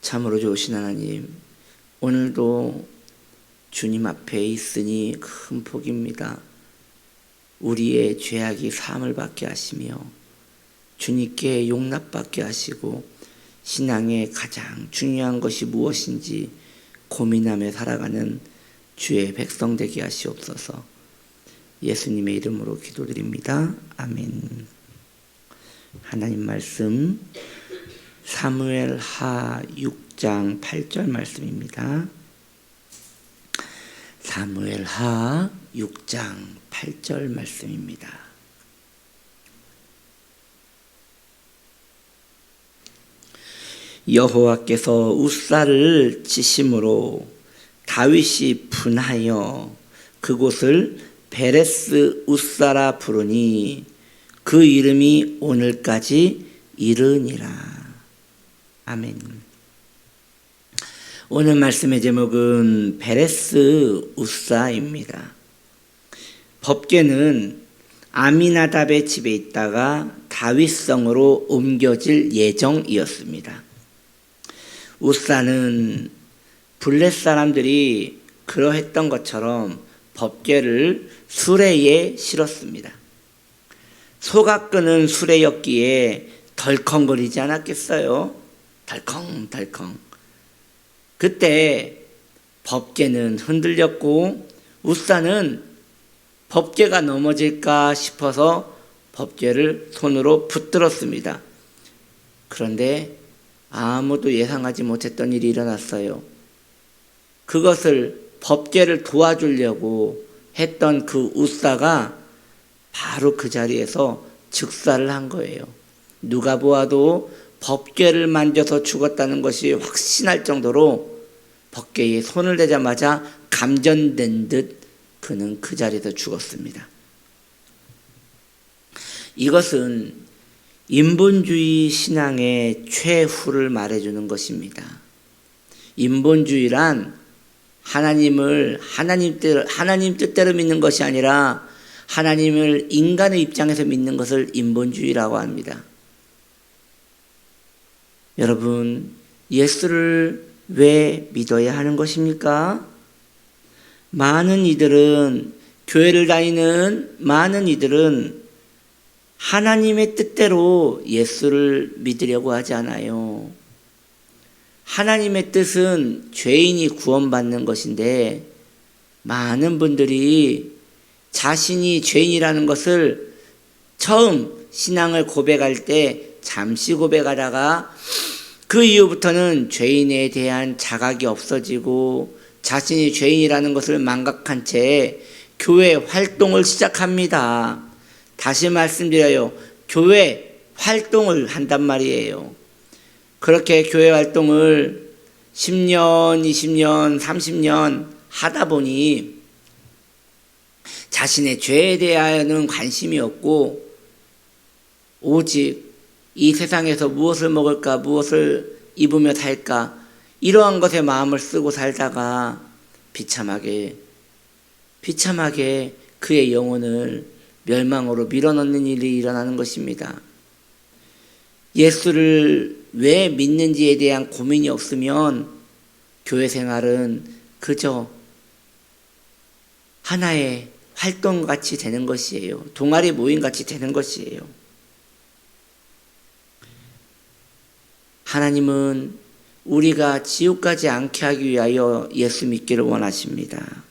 참으로 좋으신 하나님, 오늘도 주님 앞에 있으니 큰 복입니다. 우리의 죄악이 사함을 받게 하시며 주님께 용납받게 하시고 신앙의 가장 중요한 것이 무엇인지 고민하며 살아가는 주의 백성 되게 하시옵소서. 예수님의 이름으로 기도드립니다. 아멘. 하나님 말씀 사무엘 하 6장 8절 말씀입니다. 사무엘 하 6장 8절 말씀입니다. 여호와께서 웃사를 치심으로 다윗이 분하여 그곳을 베레스 웃사라 부르니 그 이름이 오늘까지 이르니라. 아멘. 오늘 말씀의 제목은 베레스 웃사입니다. 법궤는 아미나답의 집에 있다가 다윗성으로 옮겨질 예정이었습니다. 웃사는 블렛 사람들이 그러했던 것처럼 법궤를 수레에 실었습니다. 소가 끄는 수레였기에 덜컹거리지 않았겠어요? 덜컹덜컹. 그때 법궤는 흔들렸고 웃사는 법궤가 넘어질까 싶어서 법궤를 손으로 붙들었습니다. 그런데 아무도 예상하지 못했던 일이 일어났어요. 그것을 법궤를 도와주려고 했던 그 웃사가 바로 그 자리에서 즉사를 한 거예요. 누가 보아도 법궤를 만져서 죽었다는 것이 확신할 정도로 법궤에 손을 대자마자 감전된 듯 그는 그 자리에서 죽었습니다. 이것은 인본주의 신앙의 최후를 말해주는 것입니다. 인본주의란 하나님을 하나님 뜻대로 믿는 것이 아니라 하나님을 인간의 입장에서 믿는 것을 인본주의라고 합니다. 여러분, 예수를 왜 믿어야 하는 것입니까? 많은 이들은, 교회를 다니는 많은 이들은 하나님의 뜻대로 예수를 믿으려고 하지 않아요. 하나님의 뜻은 죄인이 구원받는 것인데 많은 분들이 자신이 죄인이라는 것을 처음 신앙을 고백할 때 잠시 고백하다가 그 이후부터는 죄인에 대한 자각이 없어지고 자신이 죄인이라는 것을 망각한 채 교회 활동을 시작합니다. 다시 말씀드려요. 교회 활동을 한단 말이에요. 그렇게 교회 활동을 10년, 20년, 30년 하다 보니 자신의 죄에 대하여는 관심이 없고 오직 이 세상에서 무엇을 먹을까, 무엇을 입으며 살까, 이러한 것에 마음을 쓰고 살다가 비참하게 그의 영혼을 멸망으로 밀어넣는 일이 일어나는 것입니다. 예수를 왜 믿는지에 대한 고민이 없으면 교회 생활은 그저 하나의 활동같이 되는 것이에요. 동아리 모임같이 되는 것이에요. 하나님은 우리가 지옥 가지 않게 하기 위하여 예수 믿기를 원하십니다.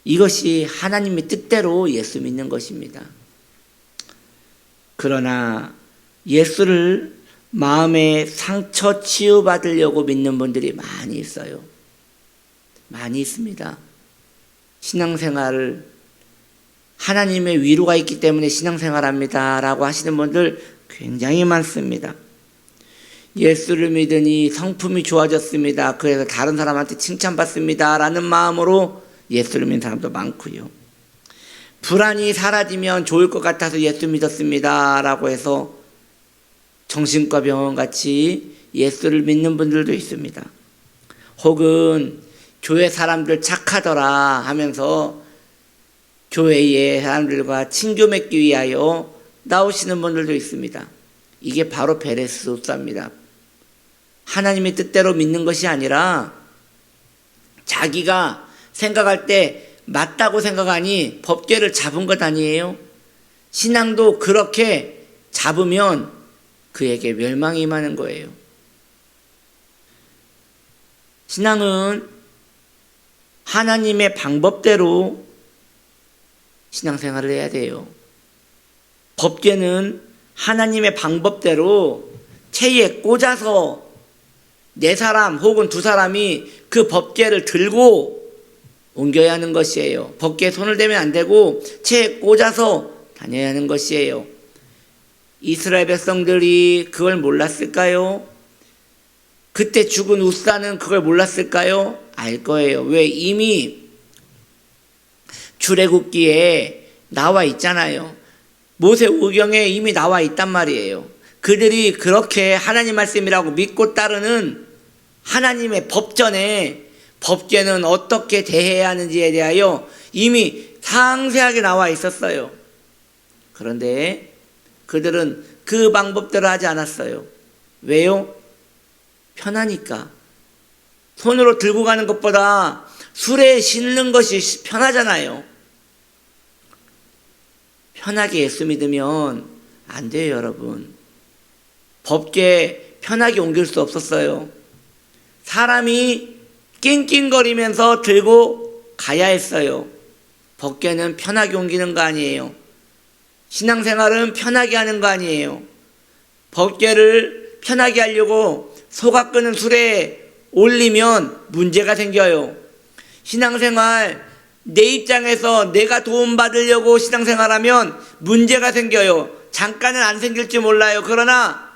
이것이 하나님의 뜻대로 예수 믿는 것입니다. 그러나 예수를 마음의 상처 치유받으려고 믿는 분들이 많이 있어요. 많이 있습니다. 신앙생활을 하나님의 위로가 있기 때문에 신앙생활합니다 라고 하시는 분들 굉장히 많습니다. 예수를 믿으니 성품이 좋아졌습니다. 그래서 다른 사람한테 칭찬받습니다 라는 마음으로 예수를 믿는 사람도 많고요. 불안이 사라지면 좋을 것 같아서 예수 믿었습니다 라고 해서 정신과 병원같이 예수를 믿는 분들도 있습니다. 혹은 교회 사람들 착하더라 하면서 교회의 사람들과 친교 맺기 위하여 나오시는 분들도 있습니다. 이게 바로 베레스 웃사입니다. 하나님의 뜻대로 믿는 것이 아니라 자기가 생각할 때 맞다고 생각하니 법궤를 잡은 것 아니에요? 신앙도 그렇게 잡으면 그에게 멸망이 임하는 거예요. 신앙은 하나님의 방법대로 신앙생활을 해야 돼요. 법궤는 하나님의 방법대로 체에 꽂아서 네 사람 혹은 두 사람이 그 법궤를 들고 옮겨야 하는 것이에요. 법궤에 손을 대면 안 되고 체에 꽂아서 다녀야 하는 것이에요. 이스라엘 백성들이 그걸 몰랐을까요? 그때 죽은 우사는 그걸 몰랐을까요? 알 거예요. 왜? 이미 출애굽기에 나와 있잖아요. 모세오경에 이미 나와 있단 말이에요. 그들이 그렇게 하나님 말씀이라고 믿고 따르는 하나님의 법전에 법궤는 어떻게 대해야 하는지에 대하여 이미 상세하게 나와 있었어요. 그런데 그들은 그 방법대로 하지 않았어요. 왜요? 편하니까. 손으로 들고 가는 것보다 수레에 싣는 것이 편하잖아요. 편하게 예수 믿으면 안 돼요, 여러분. 법궤 편하게 옮길 수 없었어요. 사람이 낑낑거리면서 들고 가야 했어요. 법궤는 편하게 옮기는 거 아니에요. 신앙생활은 편하게 하는 거 아니에요. 법궤를 편하게 하려고 소가 끄는 수레에 올리면 문제가 생겨요. 신앙생활 내 입장에서 내가 도움받으려고 신앙생활하면 문제가 생겨요. 잠깐은 안 생길지 몰라요. 그러나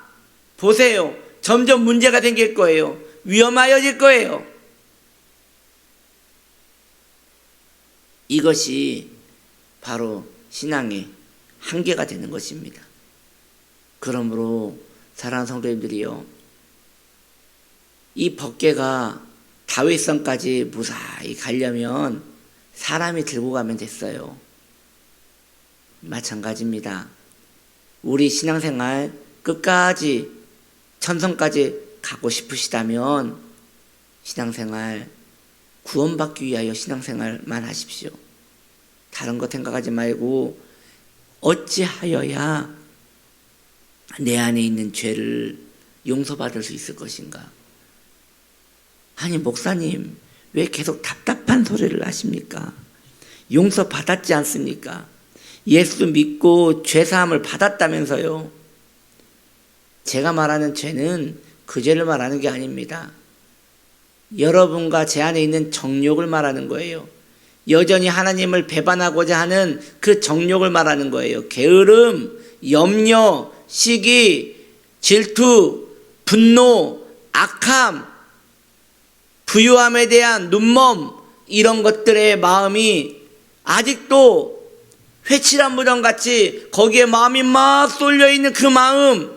보세요. 점점 문제가 생길 거예요. 위험하여질 거예요. 이것이 바로 신앙의 한계가 되는 것입니다. 그러므로 사랑하는 성도님들이요, 이 법궤가 다윗성까지 무사히 가려면 사람이 들고 가면 됐어요. 마찬가지입니다. 우리 신앙생활 끝까지 천성까지 가고 싶으시다면 신앙생활 구원받기 위하여 신앙생활만 하십시오. 다른 거 생각하지 말고 어찌하여야 내 안에 있는 죄를 용서받을 수 있을 것인가? 아니 목사님 왜 계속 답답한 소리를 하십니까? 용서받았지 않습니까? 예수 믿고 죄사함을 받았다면서요. 제가 말하는 죄는 그 죄를 말하는 게 아닙니다. 여러분과 제 안에 있는 정욕을 말하는 거예요. 여전히 하나님을 배반하고자 하는 그 정욕을 말하는 거예요. 게으름, 염려, 시기, 질투, 분노, 악함, 부유함에 대한 눈먼, 이런 것들의 마음이 아직도 회칠한 무덤같이 거기에 마음이 막 쏠려있는 그 마음,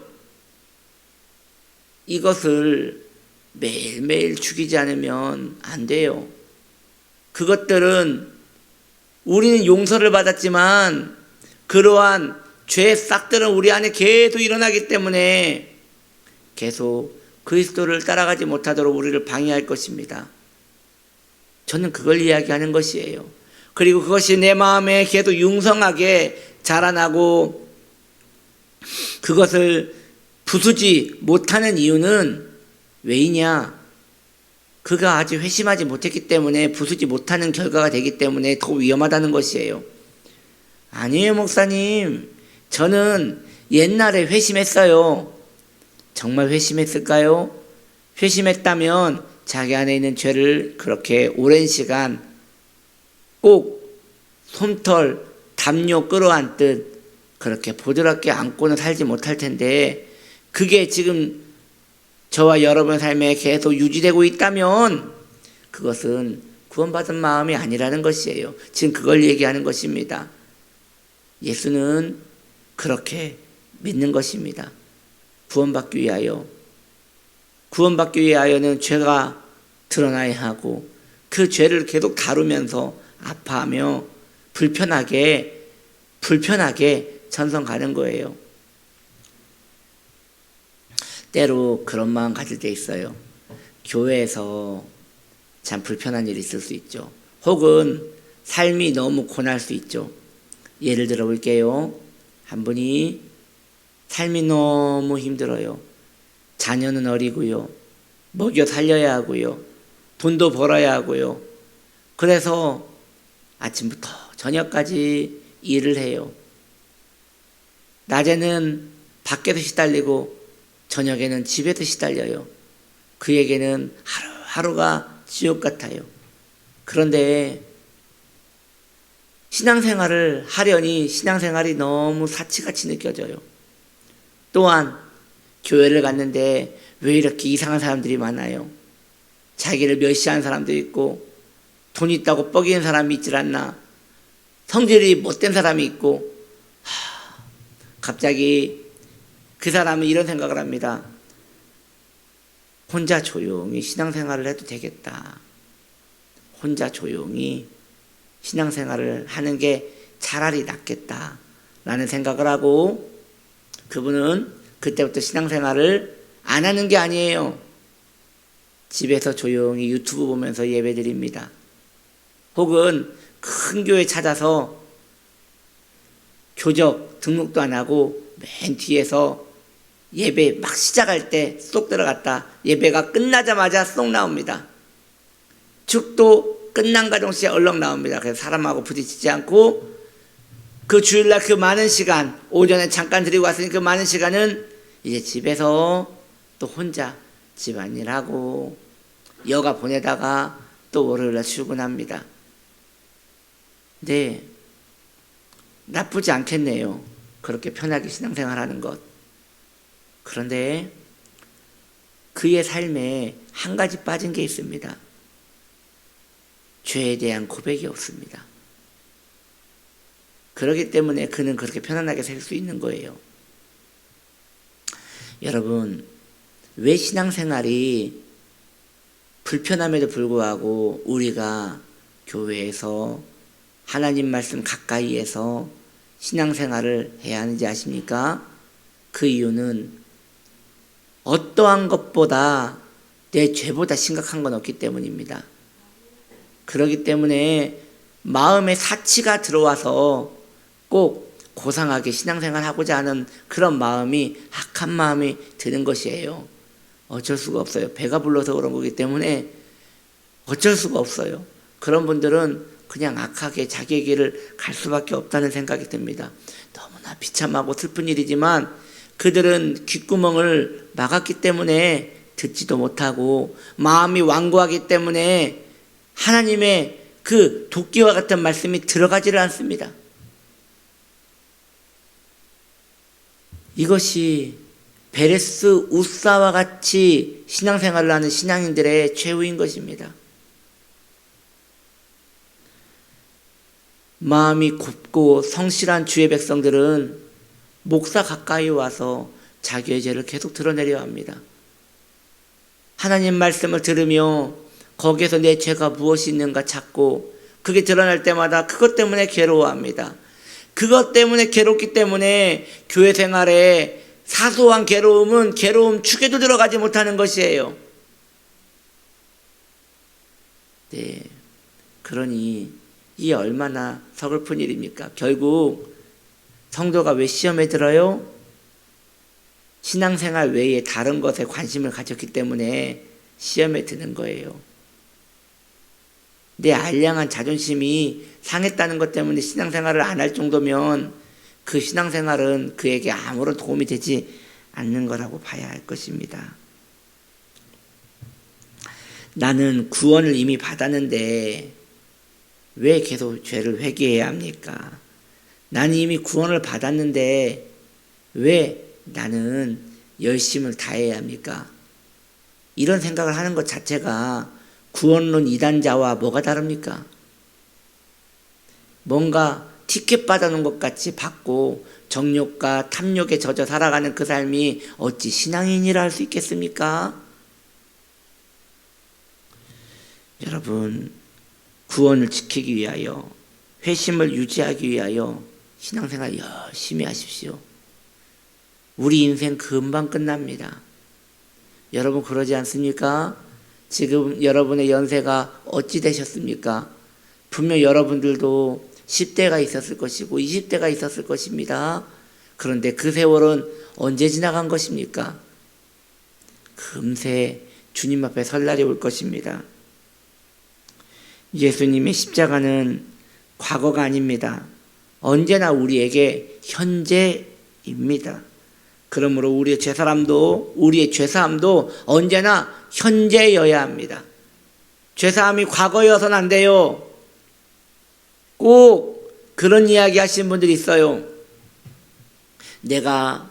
이것을 매일매일 죽이지 않으면 안 돼요. 그것들은 우리는 용서를 받았지만 그러한 죄의 싹들은 우리 안에 계속 일어나기 때문에 계속 그리스도를 따라가지 못하도록 우리를 방해할 것입니다. 저는 그걸 이야기하는 것이에요. 그리고 그것이 내 마음에 계속 융성하게 자라나고 그것을 부수지 못하는 이유는 왜이냐? 그가 아직 회심하지 못했기 때문에 부수지 못하는 결과가 되기 때문에 더 위험하다는 것이에요. 아니에요, 목사님. 저는 옛날에 회심했어요. 정말 회심했을까요? 회심했다면 자기 안에 있는 죄를 그렇게 오랜 시간 꼭 솜털, 담요 끌어안듯 그렇게 부드럽게 안고는 살지 못할 텐데 그게 지금 저와 여러분의 삶에 계속 유지되고 있다면 그것은 구원받은 마음이 아니라는 것이에요. 지금 그걸 얘기하는 것입니다. 예수는 그렇게 믿는 것입니다. 구원받기 위하여. 구원받기 위하여는 죄가 드러나야 하고 그 죄를 계속 다루면서 아파하며 불편하게 천성 가는 거예요. 때로 그런 마음 가질 때 있어요. 교회에서 참 불편한 일이 있을 수 있죠. 혹은 삶이 너무 고날 수 있죠. 예를 들어 볼게요. 한 분이 삶이 너무 힘들어요. 자녀는 어리고요. 먹여 살려야 하고요. 돈도 벌어야 하고요. 그래서 아침부터 저녁까지 일을 해요. 낮에는 밖에서 시달리고 저녁에는 집에서 시달려요. 그에게는 하루하루가 지옥 같아요. 그런데 신앙생활을 하려니 신앙생활이 너무 사치같이 느껴져요. 또한 교회를 갔는데 왜 이렇게 이상한 사람들이 많아요? 자기를 멸시하는 사람도 있고 돈 있다고 뻐기는 사람이 있질 않나? 성질이 못된 사람이 있고 갑자기 그 사람은 이런 생각을 합니다. 혼자 조용히 신앙생활을 해도 되겠다. 혼자 조용히 신앙생활을 하는 게 차라리 낫겠다 라는 생각을 하고 그분은 그때부터 신앙생활을 안 하는 게 아니에요. 집에서 조용히 유튜브 보면서 예배드립니다. 혹은 큰 교회 찾아서 교적 등록도 안 하고 맨 뒤에서 예배 막 시작할 때 쏙 들어갔다 예배가 끝나자마자 쏙 나옵니다. 축도 끝난가 동시에 얼렁 나옵니다. 그래서 사람하고 부딪히지 않고 그 주일날 그 많은 시간 오전에 잠깐 드리고 왔으니 그 많은 시간은 이제 집에서 또 혼자 집안일하고 여가 보내다가 또 월요일날 출근합니다. 네, 나쁘지 않겠네요. 그렇게 편하게 신앙생활하는 것. 그런데 그의 삶에 한 가지 빠진 게 있습니다. 죄에 대한 고백이 없습니다. 그렇기 때문에 그는 그렇게 편안하게 살 수 있는 거예요. 여러분, 왜 신앙생활이 불편함에도 불구하고 우리가 교회에서 하나님 말씀 가까이에서 신앙생활을 해야 하는지 아십니까? 그 이유는 어떠한 것보다 내 죄보다 심각한 건 없기 때문입니다. 그렇기 때문에 마음에 사치가 들어와서 꼭 고상하게 신앙생활 하고자 하는 그런 마음이 악한 마음이 드는 것이에요. 어쩔 수가 없어요. 배가 불러서 그런 거기 때문에 어쩔 수가 없어요. 그런 분들은 그냥 악하게 자기의 길을 갈 수밖에 없다는 생각이 듭니다. 너무나 비참하고 슬픈 일이지만 그들은 귓구멍을 막았기 때문에 듣지도 못하고 마음이 완고하기 때문에 하나님의 그 도끼와 같은 말씀이 들어가지를 않습니다. 이것이 베레스 우사와 같이 신앙생활을 하는 신앙인들의 최후인 것입니다. 마음이 곱고 성실한 주의 백성들은 목사 가까이 와서 자기의 죄를 계속 드러내려 합니다. 하나님 말씀을 들으며 거기에서 내 죄가 무엇이 있는가 찾고 그게 드러날 때마다 그것 때문에 괴로워합니다. 그것 때문에 괴롭기 때문에 교회 생활에 사소한 괴로움은 괴로움 축에도 들어가지 못하는 것이에요. 네, 그러니 이 얼마나 서글픈 일입니까? 결국 성도가 왜 시험에 들어요? 신앙생활 외에 다른 것에 관심을 가졌기 때문에 시험에 드는 거예요. 내 알량한 자존심이 상했다는 것 때문에 신앙생활을 안 할 정도면 그 신앙생활은 그에게 아무런 도움이 되지 않는 거라고 봐야 할 것입니다. 나는 구원을 이미 받았는데 왜 계속 죄를 회개해야 합니까? 나는 이미 구원을 받았는데 왜 나는 열심을 다해야 합니까? 이런 생각을 하는 것 자체가 구원론 이단자와 뭐가 다릅니까? 뭔가 티켓 받아놓은 것 같이 받고 정욕과 탐욕에 젖어 살아가는 그 삶이 어찌 신앙인이라 할 수 있겠습니까? 여러분, 구원을 지키기 위하여 회심을 유지하기 위하여 신앙생활 열심히 하십시오. 우리 인생 금방 끝납니다. 여러분 그러지 않습니까? 지금 여러분의 연세가 어찌 되셨습니까? 분명 여러분들도 10대가 있었을 것이고 20대가 있었을 것입니다. 그런데 그 세월은 언제 지나간 것입니까? 금세 주님 앞에 설 날이 올 것입니다. 예수님의 십자가는 과거가 아닙니다. 언제나 우리에게 현재입니다. 그러므로 우리의 죄사함도 언제나 현재여야 합니다. 죄사함이 과거여서는 안 돼요. 꼭 그런 이야기 하시는 분들이 있어요. 내가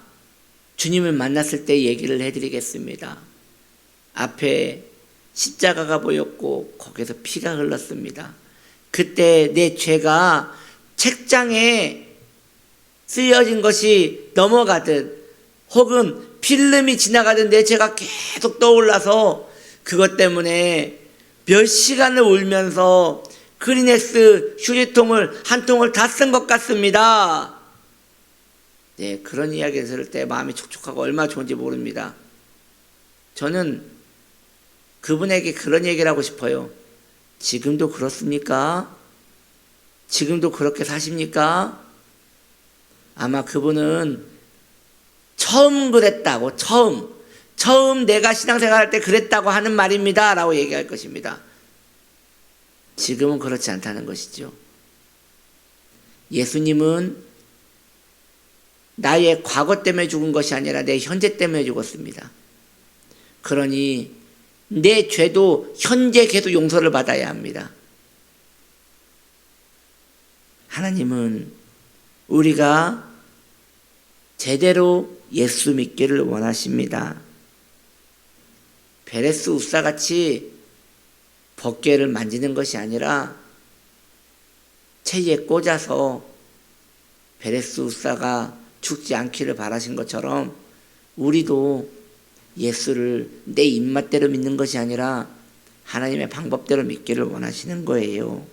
주님을 만났을 때 얘기를 해드리겠습니다. 앞에 십자가가 보였고 거기서 피가 흘렀습니다. 그때 내 죄가 책장에 쓰여진 것이 넘어가듯 혹은 필름이 지나가듯 내 죄가 계속 떠올라서 그것 때문에 몇 시간을 울면서 크리넥스 휴지통을 한 통을 다 쓴 것 같습니다. 네, 그런 이야기를 들을 때 마음이 촉촉하고 얼마나 좋은지 모릅니다. 저는 그분에게 그런 얘기를 하고 싶어요. 지금도 그렇습니까? 지금도 그렇게 사십니까? 아마 그분은 처음 그랬다고, 처음 내가 신앙생활 할 때 그랬다고 하는 말입니다 라고 얘기할 것입니다. 지금은 그렇지 않다는 것이죠. 예수님은 나의 과거 때문에 죽은 것이 아니라 내 현재 때문에 죽었습니다. 그러니 내 죄도 현재 계속 용서를 받아야 합니다. 하나님은 우리가 제대로 예수 믿기를 원하십니다. 베레스 우사같이 벗개를 만지는 것이 아니라 체에 꽂아서 베레스 우사가 죽지 않기를 바라신 것처럼 우리도 예수를 내 입맛대로 믿는 것이 아니라 하나님의 방법대로 믿기를 원하시는 거예요.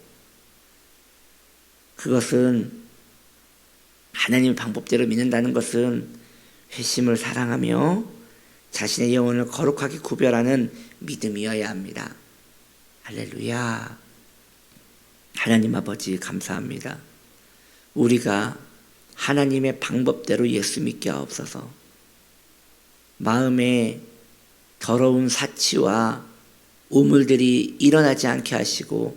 그것은 하나님의 방법대로 믿는다는 것은 회심을 사랑하며 자신의 영혼을 거룩하게 구별하는 믿음이어야 합니다. 할렐루야. 하나님 아버지 감사합니다. 우리가 하나님의 방법대로 예수 믿게 하옵소서. 마음에 더러운 사치와 우물들이 일어나지 않게 하시고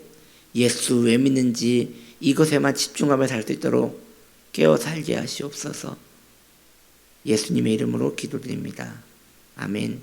예수 왜 믿는지 이것에만 집중하며 살 수 있도록 깨어 살게 하시옵소서. 예수님의 이름으로 기도드립니다. 아멘.